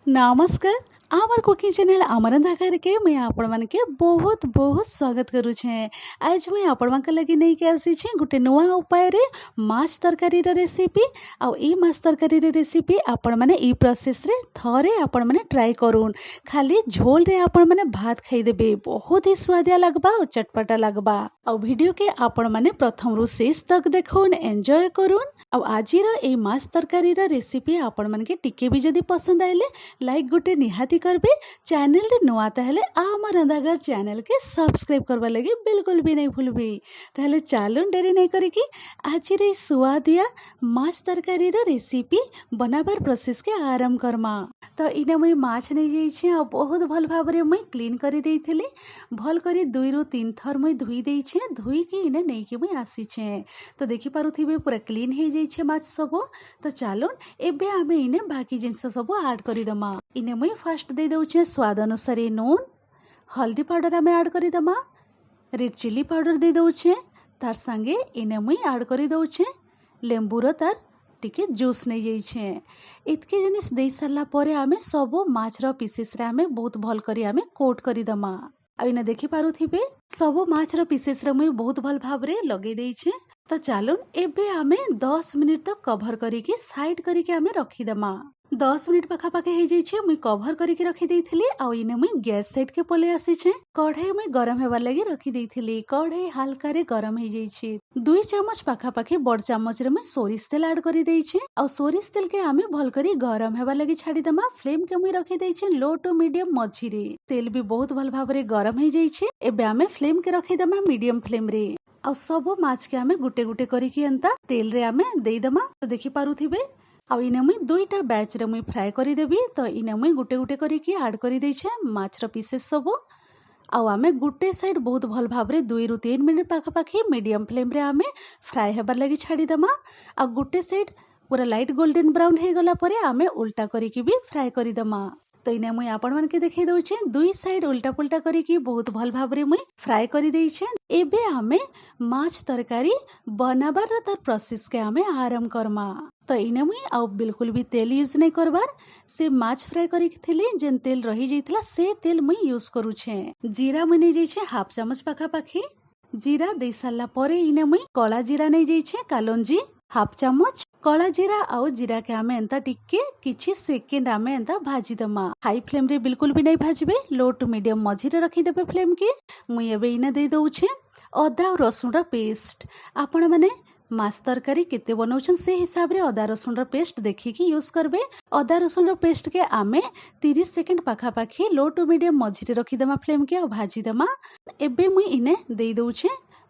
नमस्कार। आमर cooking channel अमरंधा करके मैं आपण मान के बहुत बहुत स्वागत करू छे। आज मैं आपण मान के लगी नहीं के आसी छे गुटे नुआ उपाय रे माछ तरकारी रे रेसिपी। आउ ई माछ तरकारी रे रेसिपी आपण माने ई प्रोसेस रे थरे आपण माने ट्राई करून। खाली झोल रे आपण माने भात खाई देबे, बहुत ही स्वादिया लगबा और चटपटा लगबा। आउ वीडियो के आपण माने प्रथम रु शेष तक देखून, एंजॉय करून। आउ आजिर ए माछ तरकारी रे रेसिपी आपण मान के टिके भी जदी पसंद आइले लाइक गुटे निहाती करबे। चैनल रे नुआ ताहले आमर रंधाघर चैनल के सब्सक्राइब करबा लगे बिल्कुल भी नहीं भूलबे। ताहले चालून डेरी नहीं करिकी आज रे सुआदिया माछ तरकारी रे रेसिपी बनाबार प्रोसेस के आरंभ करमा। तो इने मुई माछ नहीं जाई छी आ बहुत भल भाबरे मुई क्लीन करी देइथिली। भल करी 2 रु 3 थर मुई धुई देई छी, धुई के इने नहीं कि मुई आसी छे। तो देखि पारुथिबे पूरा क्लीन हे जाई छे माछ सब। तो चालून एबे आमे इने बाकी जिंस सब ऐड करी दमा। इने मुई फर्स्ट दे दउ छे स्वाद अनुसार नून, हल्दी पाउडर आमे ऐड करी दमा, रेड चिली पाउडर दे दउ छे। तार संगे इने मुई ऐड करी दउ छे लेंबूर तार टिके जूस नहीं जाई छे। इतके जिनिस दे सारला परे आमे सब माछ रो पीसेस रे आमे बहुत भल करी आमे कोट करी दमा। आ इने देखि पारुथिबे सब माछ रो पीसेस रे मुई बहुत भल भाबरे लगे देई छे। तो चालून एबे आमे 10 मिनिट तक कवर करिकी साइड करिकी आमे रखी दमा। 10 मिनिट पाखा पाखे हे जाई छे मुई कवर करिकी रखी देइथिली। आ इने मुई गैस साइड के पले आसी छे। कढ़ाई मुई गरम हेबार लागि रखी देइथिली। कढ़ाई हल्का रे गरम हे जाई छे। 2 चम्मच पाखा पाखे बड़ चम्मच रे मुई सोरिष तेल ऐड करी देई छे। आ सोरिष तेल के आमे भल करी गरम हेबार लागि छाडी दमा। फ्लेम के मुई रखी देई छे लो टू मीडियम मझी रे। तेल भी बहुत भल भाबरे गरम हे जाई छे। एबे आमे फ्लेम के रखी दमा मीडियम फ्लेम रे। आ सब माछ के आमे गुटे गुटे करिकी एंता तेल रे आमे देई दमा। तो देखि पारुथिबे आ इने मुई 2टा बैच रे मुई फ्राई करी देबी। तो इने मुई गुटे गुटे करिकी ऐड करी देई छे माछ रो पीसेस सब। आउ आमे गुटे साइड बहुत भल भाबरे 2 रु 3 मिनिट पाखा पाखी मीडियम फ्लेम रे आमे फ्राई हेबार लागि छाडी दमा। आ गुटे साइड पूरा लाइट गोल्डन ब्राउन हे गला परे आमे उल्टा करिकी भी फ्राई करी दमा। तो इने मुई आपण मान के देखै दउ छे 2 साइड उल्टा पुल्टा करिकी बहुत भल भाबरे मुई फ्राई करी देई छे। एबे आमे माछ तरकारी बनाबार तार प्रोसेस के आमे आरंभ करमा। तो इने मुई आउ बिल्कुल भी तेल यूज नहीं करबार। से माछ फ्राई करिक थिली जेन तेल रही जाइतला से तेल मुई यूज करू छे। जीरा मुई नहीं जाई छे हाफ चम्मच पाखा पाखी। जीरा दे सारला परे इने मुई कला जीरा नहीं जाई छे कालोंजी हाफ चम्मच। कला जीरा आउ जीरा के आमे एंता टिके किछि सेकेंड आमे एंता भाजी दमा। हाई फ्लेम रे बिल्कुल भी नहीं भाजबे, लो टू मीडियम मझी रे रखी देबे फ्लेम के। मुई एबे इने दे दउ छे अदा और रसुन रो पेस्ट। आपण माने माछ तरकारी केते बनाउछन से हिसाब रे अदा रसुन रो पेस्ट देखिकी यूज करबे। अदा रसुन रो पेस्ट के आमे 30 सेकेंड पाखा पाखी लो टू मीडियम मझी रे रखी दमा फ्लेम के और भाजी दमा। एबे मुई इने दे दउ छे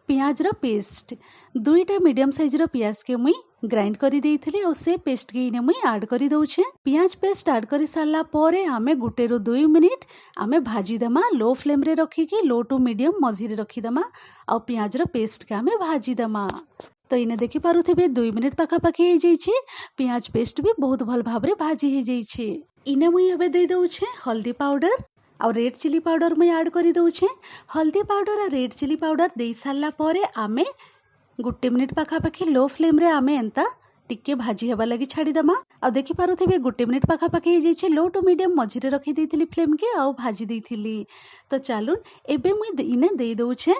पियाज रो पेस्ट। 2टा मीडियम साइज रो पियाज के मुई ग्राइंड करी देइथिली और से पेस्ट के इने मुई ऐड करी दउ छे। पियाज पेस्ट ऐड करी सारला परे आमे गुटे रु 2 मिनिट आमे भाजी दमा। लो फ्लेम रे रखिकी लो टू मीडियम मझी रे रखी दमा और पियाज रो पेस्ट के आमे भाजी दमा। तो इने देखि पारुथिबे 2 मिनिट पाखा पाखी हे जाई छे। पियाज पेस्ट भी बहुत भल भाबरे भाजी हे जाई छे। इने मुई एबे दे दउ छे हल्दी पाउडर और रेड चिली पाउडर मुई ऐड करी दउ छे। हल्दी पाउडर और रेड चिली पाउडर दे सारला परे आमे गुटे मिनिट पाखा पाखी लो फ्लेम रे आमे एंता टिके भाजी हेबा लागि छाडी दमा। आ देखि पारुथिबे गुटे मिनिट पाखा पाखी हे जाई छे। लो टू मीडियम मझी रे रखी देइथिली फ्लेम के आउ भाजी देइथिली। तो चालून एबे मुई इने दे दउ छे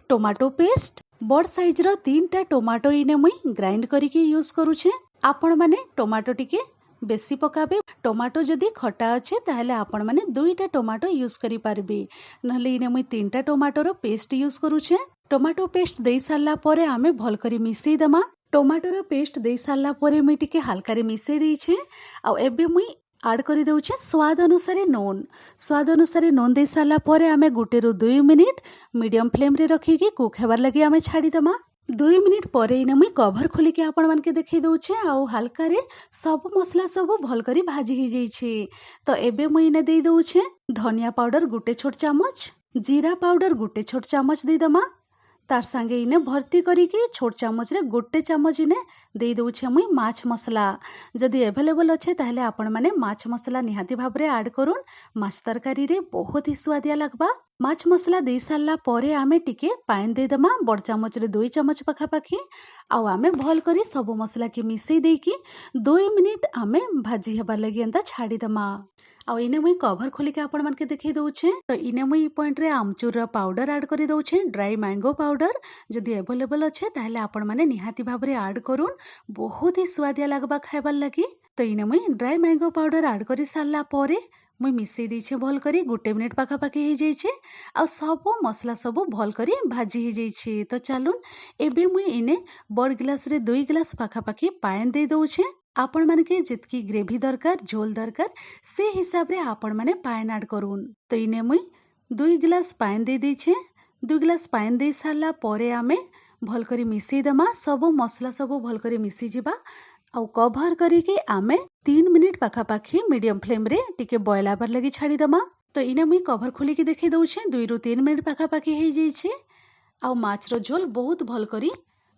टोमाटो पेस्ट। बड़ साइज रो 3टा टोमाटो इने मुई ग्राइंड करिकी यूज करू छे। आपण माने टोमाटो टिके बेसी पकाबे। टोमाटो जदी खटा अच्छे ताहले आपण माने 2टा टोमाटो यूज करी पारबे। नहले इने मुई 3टा टोमाटो रो पेस्ट यूज करू छे। टोमाटो पेस्ट दे सारला परे आमे भल करी मिसेई दमा। टोमाटो रो पेस्ट दे सारला परे मुई टिके हल्का रे मिसेई देई छे। आ एबे मुई ऐड करी दउ छे स्वाद अनुसार नून। स्वाद अनुसार नून दे सारला परे आमे गुटे रु 2 मिनिट मीडियम फ्लेम रे रखिकी कुक हेबार लागि आमे छाडी दमा। 2 मिनिट परे इने मुई कवर खोली के आपण मान के देखै दउ छे। आउ हल्का रे सब मसला सब भल करी भाजी हे जाई छे। तो एबे मुई इने दे दउ छे धनिया पाउडर गुटे छोट चम्मच, जीरा पाउडर गुटे छोट चम्मच दे दमा। तार सांगे इने भर्ती करिकी छोट चामच रे गोटे चामच इने दे दउछे मुई माछ मसला। जदि एभेलेबल अच्छे ताहले आपण माने माछ मसला निहाती भाबरे ऐड करून्। माछ तरकारी रे बहुत ही स्वादिया लगबा। माछ मसला दे सारला परे आमे टिके पानी दे दमा बड़ चामच रे 2 चामच पाखापाखी। आउ आमे भल करी सब मसला के मिसई देकी 2 मिनिट आमे भाजी हेबार लगी एंता छाड़ी दमा। आउ इने मुई कवर खोलिके आपण मानके देखै दउछे। तो इने मुई पॉइंट रे आमचूर रा पाउडर ऐड करी दउछे, ड्राई मैंगो पाउडर। जदि एभेलेबल अच्छे ताहले आपण माने निहाती भाबरे ऐड करून्। बहुत ही स्वादिया लगबा खाइबार लगी। तो इने मुई ड्राई मैंगो पाउडर ऐड करी सारला परे मुई मिसई देछे भल करी 1 मिनिट पाखापाखी हो जाइछे। आ सब मसला सब भल करी भाजी हो जाइछे। तो चलून एबे मुई इने बड़ गिलास रे 2 गिलास पाखापाखी पानी दे दउछे। आपण मानके जितकी ग्रेवी दरकार झोल दरकार से हिसाब रे आपण माने पानी ऐड करून्। तो इने मुई 2 गिलास पानी दे देछे। 2 गिलास पानी दे सारला परे आमे भल करी मिसई दमा सब मसला सब भल करी मिसी जिबा। आउ कभर करिके आमे 3 मिनिट पाखापाखी मीडियम फ्लेम रे टिके बॉयल आबार लगी छाड़ी दमा। तो इने मुई कभर खोलिके देखै दउछे 2 रु 3 मिनिट पाखापाखी हो जाइछे। आउ माछ रो झोल बहुत भल करी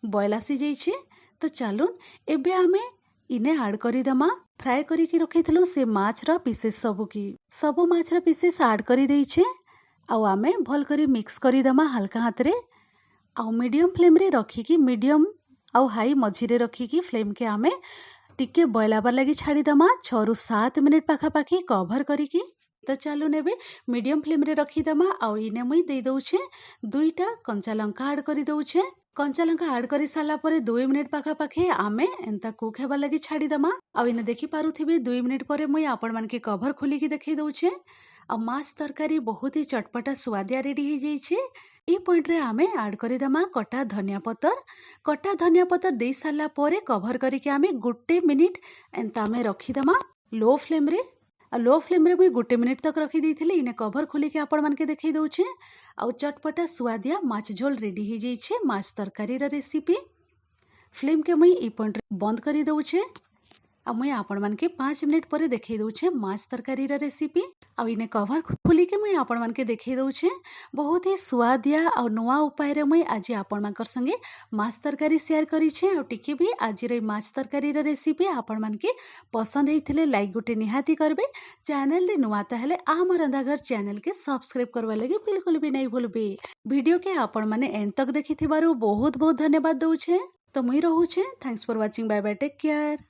बॉयल आसी जाइछे। तो चलून एबे आमे इने ऐड करी दमा फ्राए करिके रखैथलु से माछ रा पीसेस सब माछ रा पीसेस ऐड करी देइछे। आउ आमे भल करी मिक्स करी दमा हल्का हाथ रे। आउ मीडियम फ्लेम रे रखिकी मीडियम आउ हाई मझी रे रखिकी फ्लेम के आमे टिके बॉयल आबार लगी छाड़ी दमा 6 रु 7 मिनिट पाखापाखी कभर करिकी। तो चलून एबे मीडियम फ्लेम रे रखी दमा। आउ इने मुई दे दउछे 2टा कंचा लंका ऐड करी दउछे। कंचा लंका ऐड करी सारला परे 2 मिनिट पाखापाखी आमे एंता कुक हेबार लगी छाड़ी दमा। आउ इने देखि पारुथिबे 2 मिनिट परे मुई आपण मानके कभर खोलिकी देखै दउछे। आ माछ तरकारी बहुत ही चटपटा स्वादिया रेडी हो जाइछे। ई पॉइंट रे आमे ऐड करी दमा कटा धनिया पत्तर दे सारला परे कभर करिके आमे 1 मिनिट एंता आमे रखी दमा लो फ्लेम रे। लो फ्लेम रे मुई 1 मिनिट तक रखी देइथिले। इने कभर खोलिके आपण मानके देखै दउछे। आउ चटपटा स्वादिया माछ झोल रेडी हो जाइछे माछ तरकारी रा रेसिपी। फ्लेम के मुई ई पॉइंट रे बंद करी दउछे। आ मुई आपण मानके 5 मिनिट परे देखै दउछे माछ तरकारी रा रेसिपी। आउ इने कभर खोलिके मुई आपण मानके देखै दउछे। बहुत ही स्वादिया आ नुआ उपाय रे मुई आज आपण मानकर संगे माछ तरकारी शेयर करिछे। आ टिके भी आज रे माछ तरकारी रा रेसिपी आपण मानके पसंद हेइथिले लाइक गुटे निहाती करबे। चैनल रे नुआ ताहले आम रंधाघर चैनल के सब्सक्राइब करबा लगी बिल्कुल भी नहीं भूलबे। वीडियो के आपण माने एंड तक देखिथिबारु बहुत बहुत धन्यवाद दउछे। तो मुई रहूछे। Thanks for watching. Bye bye, take care.